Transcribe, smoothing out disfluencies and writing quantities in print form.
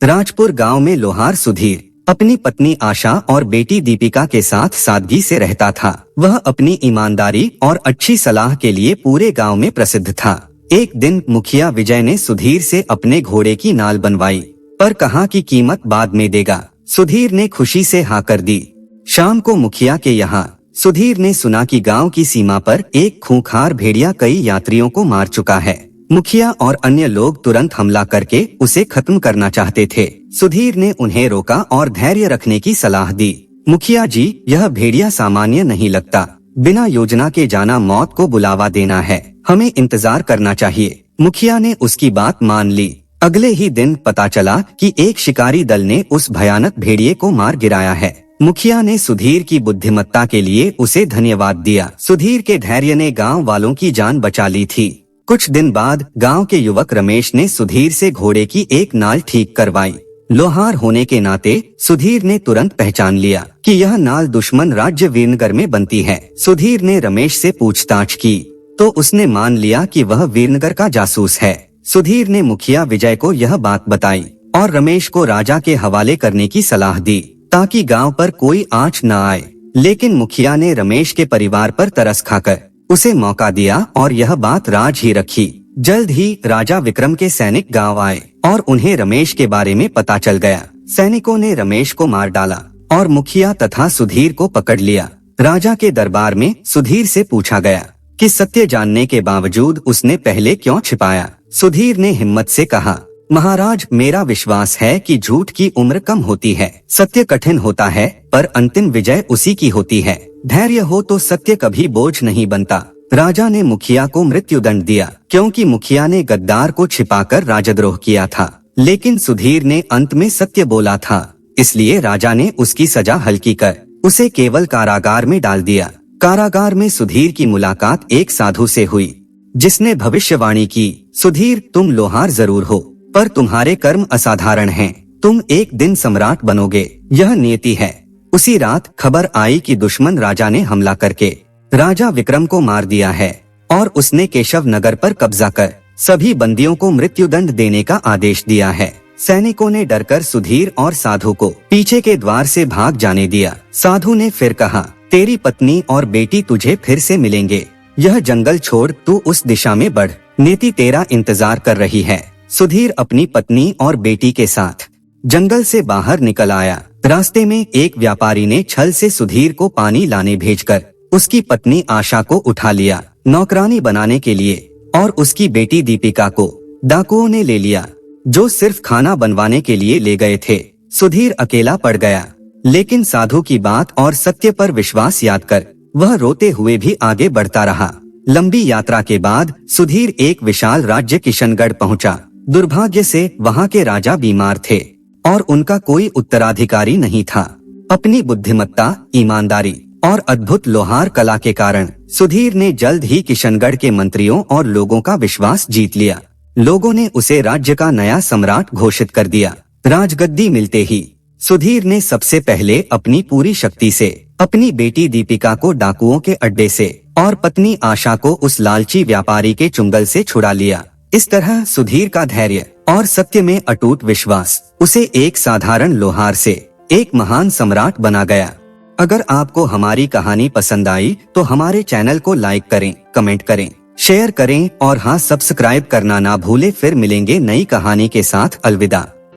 राजपुर गांव में लोहार सुधीर अपनी पत्नी आशा और बेटी दीपिका के साथ सादगी से रहता था। वह अपनी ईमानदारी और अच्छी सलाह के लिए पूरे गांव में प्रसिद्ध था। एक दिन मुखिया विजय ने सुधीर से अपने घोड़े की नाल बनवाई, पर कहा कि कीमत बाद में देगा। सुधीर ने खुशी से हाँ कर दी। शाम को मुखिया के यहाँ सुधीर ने सुना कि गांव की सीमा पर एक खूंखार भेड़िया कई यात्रियों को मार चुका है। मुखिया और अन्य लोग तुरंत हमला करके उसे खत्म करना चाहते थे। सुधीर ने उन्हें रोका और धैर्य रखने की सलाह दी। मुखिया जी, यह भेड़िया सामान्य नहीं लगता। बिना योजना के जाना मौत को बुलावा देना है। हमें इंतजार करना चाहिए। मुखिया ने उसकी बात मान ली। अगले ही दिन पता चला कि एक शिकारी दल ने उस भयानक भेड़िए को मार गिराया है। मुखिया ने सुधीर की बुद्धिमत्ता के लिए उसे धन्यवाद दिया। सुधीर के धैर्य ने गांव वालों की जान बचा ली थी। कुछ दिन बाद गांव के युवक रमेश ने सुधीर से घोड़े की एक नाल ठीक करवाई। लोहार होने के नाते सुधीर ने तुरंत पहचान लिया कि यह नाल दुश्मन राज्य वीरनगर में बनती है। सुधीर ने रमेश से पूछताछ की तो उसने मान लिया कि वह वीरनगर का जासूस है। सुधीर ने मुखिया विजय को यह बात बताई और रमेश को राजा के हवाले करने की सलाह दी ताकि गांव पर कोई आंच न आए। लेकिन मुखिया ने रमेश के परिवार पर तरस खाकर उसे मौका दिया और यह बात राज ही रखी। जल्द ही राजा विक्रम के सैनिक गांव आए और उन्हें रमेश के बारे में पता चल गया। सैनिकों ने रमेश को मार डाला और मुखिया तथा सुधीर को पकड़ लिया। राजा के दरबार में सुधीर से पूछा गया कि सत्य जानने के बावजूद उसने पहले क्यों छिपाया। सुधीर ने हिम्मत से कहा, महाराज, मेरा विश्वास है कि झूठ की उम्र कम होती है। सत्य कठिन होता है पर अंतिम विजय उसी की होती है। धैर्य हो तो सत्य कभी बोझ नहीं बनता। राजा ने मुखिया को मृत्युदंड दिया क्योंकि मुखिया ने गद्दार को छिपाकर राजद्रोह किया था। लेकिन सुधीर ने अंत में सत्य बोला था, इसलिए राजा ने उसकी सजा हल्की कर उसे केवल कारागार में डाल दिया। कारागार में सुधीर की मुलाकात एक साधु से हुई जिसने भविष्यवाणी की, सुधीर, तुम लोहार जरूर हो पर तुम्हारे कर्म असाधारण हैं। तुम एक दिन सम्राट बनोगे, यह नियति है। उसी रात खबर आई कि दुश्मन राजा ने हमला करके राजा विक्रम को मार दिया है और उसने केशव नगर पर कब्जा कर सभी बंदियों को मृत्युदंड देने का आदेश दिया है। सैनिकों ने डरकर सुधीर और साधु को पीछे के द्वार से भाग जाने दिया। साधु ने फिर कहा, तेरी पत्नी और बेटी तुझे फिर से मिलेंगे। यह जंगल छोड़ तू उस दिशा में बढ़, नीति तेरा इंतजार कर रही है। सुधीर अपनी पत्नी और बेटी के साथ जंगल से बाहर निकल आया। रास्ते में एक व्यापारी ने छल से सुधीर को पानी लाने भेजकर उसकी पत्नी आशा को उठा लिया नौकरानी बनाने के लिए और उसकी बेटी दीपिका को डाकुओं ने ले लिया जो सिर्फ खाना बनवाने के लिए ले गए थे। सुधीर अकेला पड़ गया, लेकिन साधु की बात और सत्य पर विश्वास याद कर वह रोते हुए भी आगे बढ़ता रहा। लंबी यात्रा के बाद सुधीर एक विशाल राज्य किशनगढ़ पहुंचा। दुर्भाग्य से वहां के राजा बीमार थे और उनका कोई उत्तराधिकारी नहीं था। अपनी बुद्धिमत्ता, ईमानदारी और अद्भुत लोहार कला के कारण सुधीर ने जल्द ही किशनगढ़ के मंत्रियों और लोगों का विश्वास जीत लिया। लोगों ने उसे राज्य का नया सम्राट घोषित कर दिया। राजगद्दी मिलते ही सुधीर ने सबसे पहले अपनी पूरी शक्ति से अपनी बेटी दीपिका को डाकुओं के अड्डे से और पत्नी आशा को उस लालची व्यापारी के चुंगल से छुड़ा लिया। इस तरह सुधीर का धैर्य और सत्य में अटूट विश्वास उसे एक साधारण लोहार से एक महान सम्राट बना गया। अगर आपको हमारी कहानी पसंद आई तो हमारे चैनल को लाइक करें, कमेंट करें, शेयर करें और हाँ, सब्सक्राइब करना ना भूलें। फिर मिलेंगे नई कहानी के साथ। अलविदा।